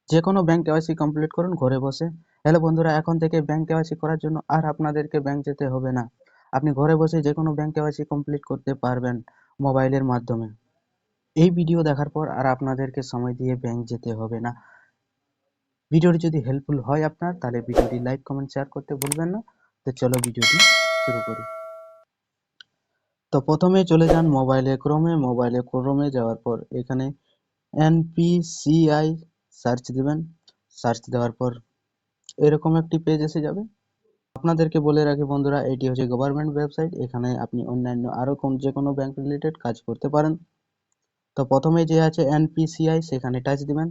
যে কোনো bank KYC complete করুন ঘরে বসে। হ্যালো বন্ধুরা, এখন থেকে ব্যাংক কেওয়াইসি করার জন্য আর আপনাদেরকে ব্যাংক যেতে হবে না। আপনি ঘরে বসে যে কোনো ব্যাংক কেওয়াইসি কমপ্লিট করতে পারবেন মোবাইলের মাধ্যমে। এই ভিডিও দেখার পর আর আপনাদেরকে সময় দিয়ে ব্যাংক যেতে হবে না। ভিডিওটি যদি হেল্পফুল হয় আপনার, তাহলে ভিডিওটি লাইক কমেন্ট শেয়ার করতে ভুলবেন না। তো চলো ভিডিওটি শুরু করি। তো প্রথমে চলে যান মোবাইলে ক্রোমে যাওয়ার পর এখানে NPCI সার্চ দিবেন। সার্চ দেওয়ার পর এরকম একটি পেজ এসে যাবে। আপনাদেরকে বলে রাখি বন্ধুরা, এটি হচ্ছে গভর্নমেন্ট ওয়েবসাইট। এখানে আপনি অন্যান্য আরো যে কোনো ব্যাংক রিলেটেড কাজ করতে পারেন। তো প্রথমে যে আছে NPCI, সেখানে টাচ দিবেন।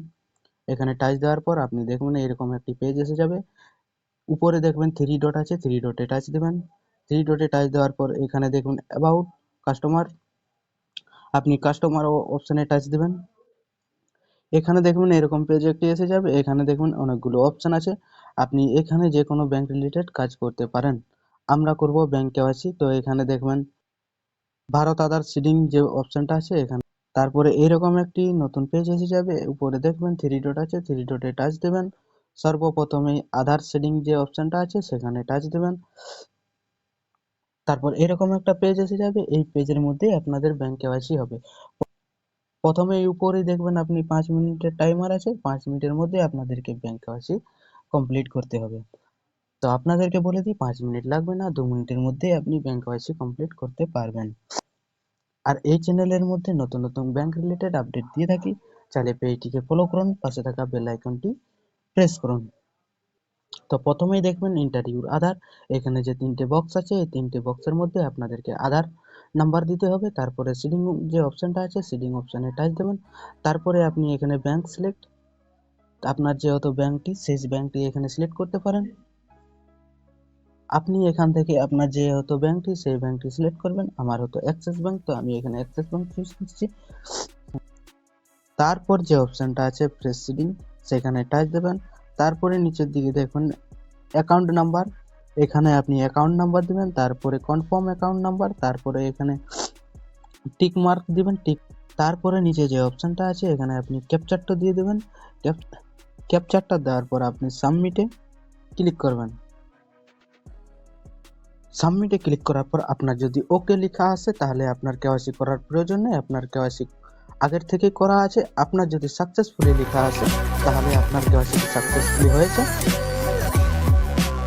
এখানে টাচ দেওয়ার পর আপনি দেখবেন এরকম একটি পেজ এসে যাবে। উপরে দেখবেন 3 ডট আছে, 3 ডটে টাচ দিবেন। 3 ডটে টাচ দেওয়ার পর এখানে দেখবেন অ্যাবাউট কাস্টমার, আপনি কাস্টমার অপশনে টাচ দিবেন। এখানে দেখবেন এরকম পেজ একটি এসে যাবে। এখানে দেখবেন অনেকগুলো অপশন আছে, আপনি এখানে যে কোনো ব্যাংক রিলেটেড কাজ করতে পারেন। আমরা করব ব্যাংক কেওয়াইসি। তো এখানে দেখবেন ভারত আধার সিডিং যে অপশনটা আছে এখানে, তারপরে এরকম একটি নতুন পেজ এসে যাবে। উপরে দেখবেন 3 ডট আছে, 3 ডটে টাচ দেবেন। সর্বপ্রথমে আধার সিডিং যে অপশনটা আছে সেখানে টাচ দেবেন। তারপর এরকম একটা পেজ এসে যাবে। এই পেজের মধ্যে আপনাদের ব্যাংক কেওয়াইসি হবে। প্রথমে এই উপরে দেখবেন আপনি 5 মিনিটের টাইমার আছে, 5 মিনিটের মধ্যে আপনাদেরকে ব্যাংক কেওয়াইসি কমপ্লিট করতে হবে। তো আপনাদেরকে বলে দিই 5 মিনিট লাগবে না, 2 মিনিটের মধ্যেই আপনি ব্যাংক কেওয়াইসি কমপ্লিট করতে পারবেন। আর এই চ্যানেলের মধ্যে নতুন নতুন ব্যাংক রিলেটেড আপডেট দিয়ে থাকি, চাইলে পেজটিকে ফলো করুন, পাশে থাকা বেল আইকনটি প্রেস করুন। তো প্রথমেই দেখবেন ইন্টারভিউর আধার। এখানে যে 3টে বক্স আছে, এই 3টে বক্সের মধ্যে আপনাদেরকে আধার নাম্বার দিতে হবে। তারপরে সিডিং যে অপশনটা আছে, সিডিং অপশনে টাচ দেবেন। তারপরে আপনি এখানে ব্যাংক সিলেক্ট, আপনার যেহেতু ব্যাংকটি শেষ ব্যাংকটি এখানে সিলেক্ট করতে পারেন। আপনি এখান থেকে আপনার যেহেতু ব্যাংকটি সেই ব্যাংকটি সিলেক্ট করবেন। আমার হতো অ্যাক্সিস ব্যাংক, তো আমি এখানে অ্যাক্সিস ব্যাংক চুজ করছি। তারপর যে অপশনটা আছে প্রসিডিং, সেখানে টাচ দেবেন। তারপরে নিচের দিকে দেখুন অ্যাকাউন্ট নাম্বার, এখানে আপনি অ্যাকাউন্ট নাম্বার দিবেন। তারপরে কনফার্ম অ্যাকাউন্ট নাম্বার, তারপরে এখানে টিক মার্ক দিবেন, টিক। তারপরে নিচে যে অপশনটা আছে এখানে আপনি ক্যাপচারটা দিয়ে দেবেন। ক্যাপচারটা দেওয়ার পর আপনি সাবমিটে ক্লিক করবেন। সাবমিটে ক্লিক করার পর আপনার যদি ওকে লেখা আসে, তাহলে আপনার কেওয়াইসি করার প্রয়োজন নেই, আপনার কেওয়াইসি আগের থেকেই করা আছে। আপনার যদি সাকসেসফুলি লেখা আসে, তাহলে আপনার কেওয়াইসি সাকসেসফুলি হয়েছে।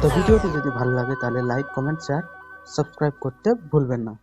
তো ভিডিওটি যদি ভালো লাগে তাহলে লাইক কমেন্ট শেয়ার সাবস্ক্রাইব করতে ভুলবেন না।